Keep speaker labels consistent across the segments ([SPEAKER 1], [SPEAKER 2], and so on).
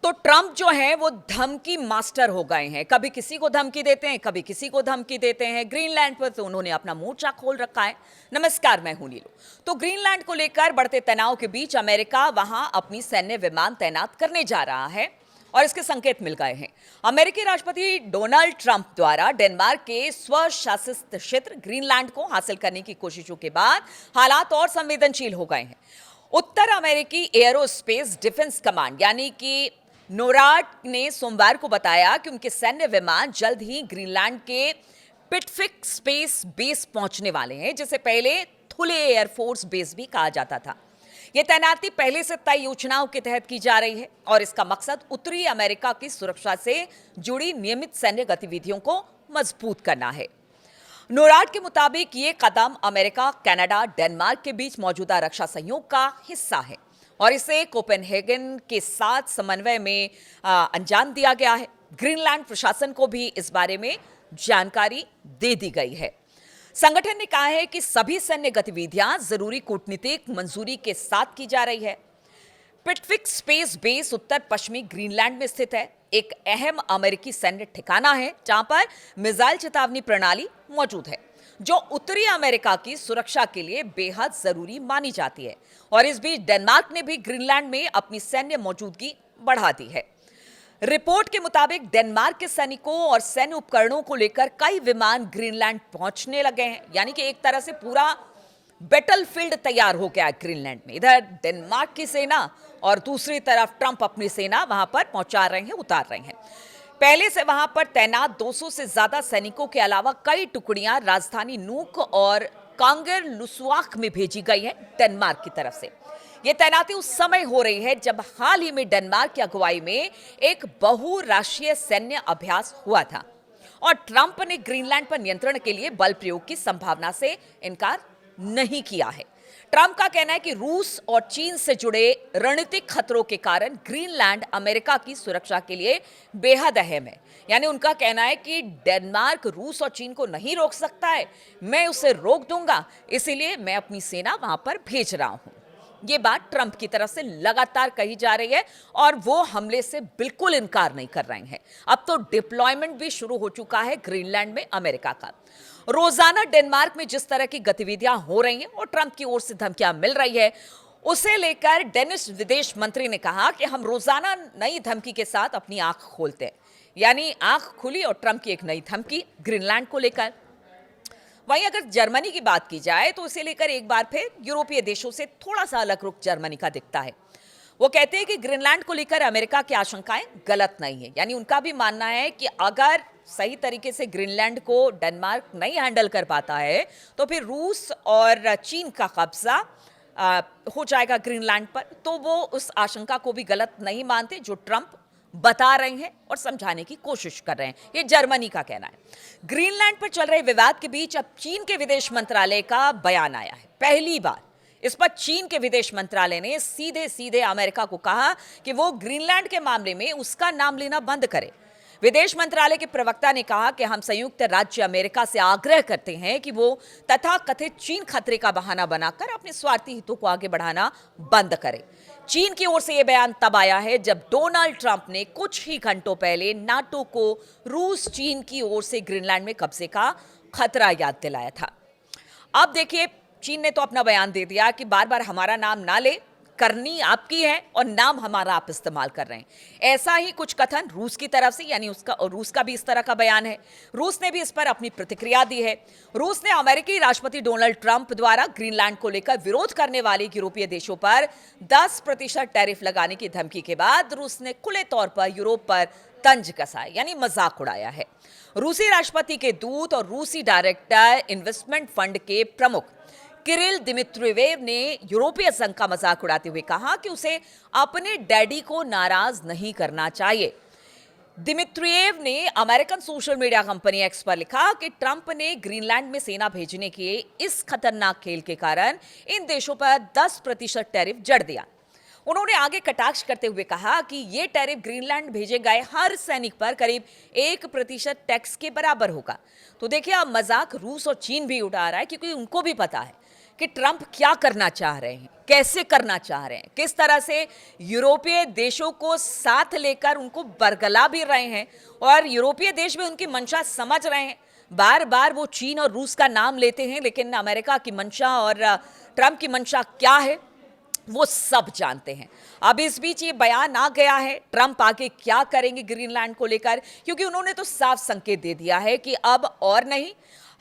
[SPEAKER 1] तो ट्रंप जो है वो धमकी मास्टर हो गए हैं। कभी किसी को धमकी देते हैं, कभी किसी को धमकी देते हैं। ग्रीनलैंड पर तो उन्होंने अपना मोर्चा खोल रखा है। नमस्कार, मैं हूं नीलू। तो ग्रीनलैंड को लेकर बढ़ते तनाव के बीच अमेरिका वहां अपनी सैन्य विमान तैनात करने जा रहा है और इसके संकेत मिल गए हैं। अमेरिकी राष्ट्रपति डोनाल्ड ट्रंप द्वारा डेनमार्क के स्वशासित क्षेत्र ग्रीनलैंड को हासिल करने की कोशिशों के बाद हालात और संवेदनशील हो गए हैं। उत्तर अमेरिकी एयरोस्पेस डिफेंस कमांड यानी कि नोराड ने सोमवार को बताया कि उनके सैन्य विमान जल्द ही ग्रीनलैंड के पिटफिक स्पेस बेस पहुंचने वाले हैं, जिसे पहले थुले एयरफोर्स बेस भी कहा जाता था। यह तैनाती पहले से तय योजनाओं के तहत की जा रही है और इसका मकसद उत्तरी अमेरिका की सुरक्षा से जुड़ी नियमित सैन्य गतिविधियों को मजबूत करना है। नोराड के मुताबिक ये कदम अमेरिका, कनाडा, डेनमार्क के बीच मौजूदा रक्षा सहयोग का हिस्सा है और इसे कोपेनहेगन के साथ समन्वय में अंजाम दिया गया है। ग्रीनलैंड प्रशासन को भी इस बारे में जानकारी दे दी गई है। संगठन ने कहा है कि सभी सैन्य गतिविधियां जरूरी कूटनीतिक मंजूरी के साथ की जा रही है। पिटफिक स्पेस बेस उत्तर पश्चिमी ग्रीनलैंड में स्थित है। एक अहम अमेरिकी सैन्य ठिकाना है जहां पर मिसाइल चेतावनी प्रणाली मौजूद है, जो उत्तरी अमेरिका की सुरक्षा के लिए बेहद जरूरी मानी जाती है। और इस बीच डेनमार्क ने भी ग्रीनलैंड में अपनी सैन्य मौजूदगी बढ़ा दी है। रिपोर्ट के मुताबिक डेनमार्क के सैनिकों और सैन्य उपकरणों को लेकर कई विमान ग्रीनलैंड पहुंचने लगे हैं, यानी कि एक तरह से पूरा बैटलफील्ड तैयार हो गया है ग्रीनलैंड में। इधर डेनमार्क की सेना और दूसरी तरफ ट्रंप अपनी सेना वहां पर पहुंचा रहे हैं, उतार रहे हैं। पहले से वहां पर तैनात 200 से ज्यादा सैनिकों के अलावा कई टुकड़ियां राजधानी नूक और कांगर लुसवाक में भेजी गई है डेनमार्क की तरफ से। यह तैनाती उस समय हो रही है जब हाल ही में डेनमार्क की अगुवाई में एक बहुराष्ट्रीय सैन्य अभ्यास हुआ था और ट्रंप ने ग्रीनलैंड पर नियंत्रण के लिए बल प्रयोग की संभावना से इनकार नहीं किया है। ट्रंप का कहना है कि रूस और चीन से जुड़े रणनीतिक खतरों के कारण ग्रीनलैंड अमेरिका की सुरक्षा के लिए बेहद अहम है। यानी उनका कहना है कि डेनमार्क रूस और चीन को नहीं रोक सकता है, मैं उसे रोक दूंगा, इसीलिए मैं अपनी सेना वहां पर भेज रहा हूं। ये बात ट्रंप की तरफ से लगातार कही जा रही है और वो हमले से बिल्कुल इनकार नहीं कर रहे हैं। अब तो डिप्लॉयमेंट भी शुरू हो चुका है ग्रीनलैंड में अमेरिका का। रोजाना डेनमार्क में जिस तरह की गतिविधियां हो रही हैं और ट्रंप की ओर से धमकियां मिल रही है, उसे लेकर डेनिश विदेश मंत्री ने कहा कि हम रोजाना नई धमकी के साथ अपनी आंख खोलते हैं। यानी आंख खुली और ट्रंप की एक नई धमकी ग्रीनलैंड को लेकर। वहीं अगर जर्मनी की बात की जाए तो इसे लेकर एक बार फिर यूरोपीय देशों से थोड़ा सा अलग रुख जर्मनी का दिखता है। वो कहते हैं कि ग्रीनलैंड को लेकर अमेरिका की आशंकाएं गलत नहीं है। यानी उनका भी मानना है कि अगर सही तरीके से ग्रीनलैंड को डेनमार्क नहीं हैंडल कर पाता है तो फिर रूस और चीन का कब्जा हो जाएगा ग्रीनलैंड पर। तो वो उस आशंका को भी गलत नहीं मानते जो ट्रंप बता रहे हैं और समझाने की कोशिश कर रहे हैं। ये जर्मनी का कहना है। ग्रीनलैंड पर चल रहे विवाद के बीच अब चीन के विदेश मंत्रालय का बयान आया है। पहली बार इस पर चीन के विदेश मंत्रालय ने सीधे सीधे अमेरिका को कहा कि वो ग्रीनलैंड के मामले में उसका नाम लेना बंद करे। विदेश मंत्रालय के प्रवक्ता ने कहा कि हम संयुक्त राज्य अमेरिका से आग्रह करते हैं कि वो तथाकथित चीन खतरे का बहाना बनाकर अपने स्वार्थी हितों को आगे बढ़ाना बंद करे। चीन की ओर से यह बयान तब आया है जब डोनाल्ड ट्रंप ने कुछ ही घंटों पहले नाटो को रूस चीन की ओर से ग्रीनलैंड में कब्जे का खतरा याद दिलाया था। अब देखिए, चीन ने तो अपना बयान दे दिया कि बार बार हमारा नाम ना ले, करनी आपकी है और नाम हमारा आप इस्तेमाल कर रहे हैं। ऐसा ही कुछ कथन रूस की तरफ से, यानी रूस का भी इस तरह का बयान है। रूस ने भी इस पर अपनी प्रतिक्रिया दी है। रूस ने अमेरिकी राष्ट्रपति डोनाल्ड ट्रंप द्वारा ग्रीनलैंड को लेकर विरोध करने वाले यूरोपीय देशों पर 10% टैरिफ लगाने की धमकी के बाद रूस ने खुले तौर पर यूरोप पर तंज कसा, यानी मजाक उड़ाया है। रूसी राष्ट्रपति के दूत और रूसी डायरेक्टर इन्वेस्टमेंट फंड के प्रमुख किरिल दिमित्रियेव ने यूरोपीय संघ का मजाक उड़ाते हुए कहा कि उसे अपने डैडी को नाराज नहीं करना चाहिए। दिमित्रियेव ने American social media company x पर लिखा कि ट्रंप ने ग्रीनलैंड में सेना भेजने के इस खतरनाक खेल के कारण इन देशों पर 10% टैरिफ जड़ दिया। उन्होंने आगे कटाक्ष करते हुए कहा कि यह टैरिफ ग्रीनलैंड भेजे गए हर सैनिक पर करीब 1% टैक्स के बराबर होगा। तो देखिए, अब मजाक रूस और चीन भी उड़ा रहा है, क्योंकि उनको भी पता है कि ट्रंप क्या करना चाह रहे हैं, कैसे करना चाह रहे हैं, किस तरह से यूरोपीय देशों को साथ लेकर उनको बरगला भी रहे हैं और यूरोपीय देश भी उनकी मंशा समझ रहे हैं। बार बार वो चीन और रूस का नाम लेते हैं, लेकिन अमेरिका की मंशा और ट्रंप की मंशा क्या है वो सब जानते हैं। अब इस बीच ये बयान आ गया है, ट्रंप आगे क्या करेंगे ग्रीनलैंड को लेकर, क्योंकि उन्होंने तो साफ संकेत दे दिया है कि अब और नहीं,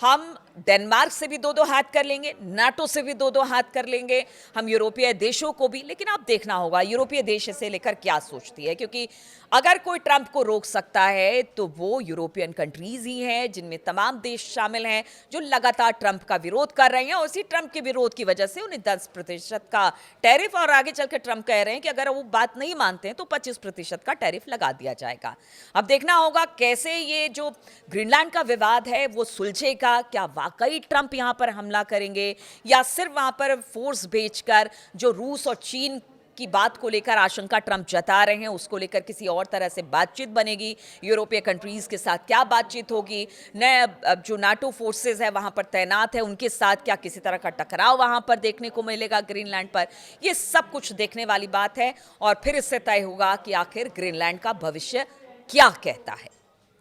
[SPEAKER 1] हम डेनमार्क से भी दो दो हाथ कर लेंगे, नाटो से भी दो दो हाथ कर लेंगे, हम यूरोपीय देशों को भी। लेकिन अब देखना होगा यूरोपीय देश इसे लेकर क्या सोचती है, क्योंकि अगर कोई ट्रंप को रोक सकता है तो वो यूरोपियन कंट्रीज ही हैं, जिनमें तमाम देश शामिल हैं जो लगातार ट्रंप का विरोध कर रहे हैं। और उसी ट्रंप के विरोध की वजह से उन्हें 10% का टैरिफ, और आगे चलकर ट्रंप कह रहे हैं कि अगर वो बात नहीं मानते हैं तो 25% का टैरिफ लगा दिया जाएगा। अब देखना होगा कैसे ये जो ग्रीनलैंड का विवाद है वो सुलझेगा। क्या वाकई ट्रंप यहां पर हमला करेंगे या सिर्फ वहां पर फोर्स भेजकर जो रूस और चीन की बात को लेकर आशंका ट्रंप जता रहे हैं उसको लेकर किसी और तरह से बातचीत बनेगी। यूरोपीय कंट्रीज के साथ क्या बातचीत होगी, नए जो नाटो फोर्सेस है वहां पर तैनात है उनके साथ क्या किसी तरह का टकराव वहां पर देखने को मिलेगा ग्रीनलैंड पर। ये सब कुछ देखने वाली बात है और फिर इससे तय होगा कि आखिर ग्रीनलैंड का भविष्य क्या कहता है।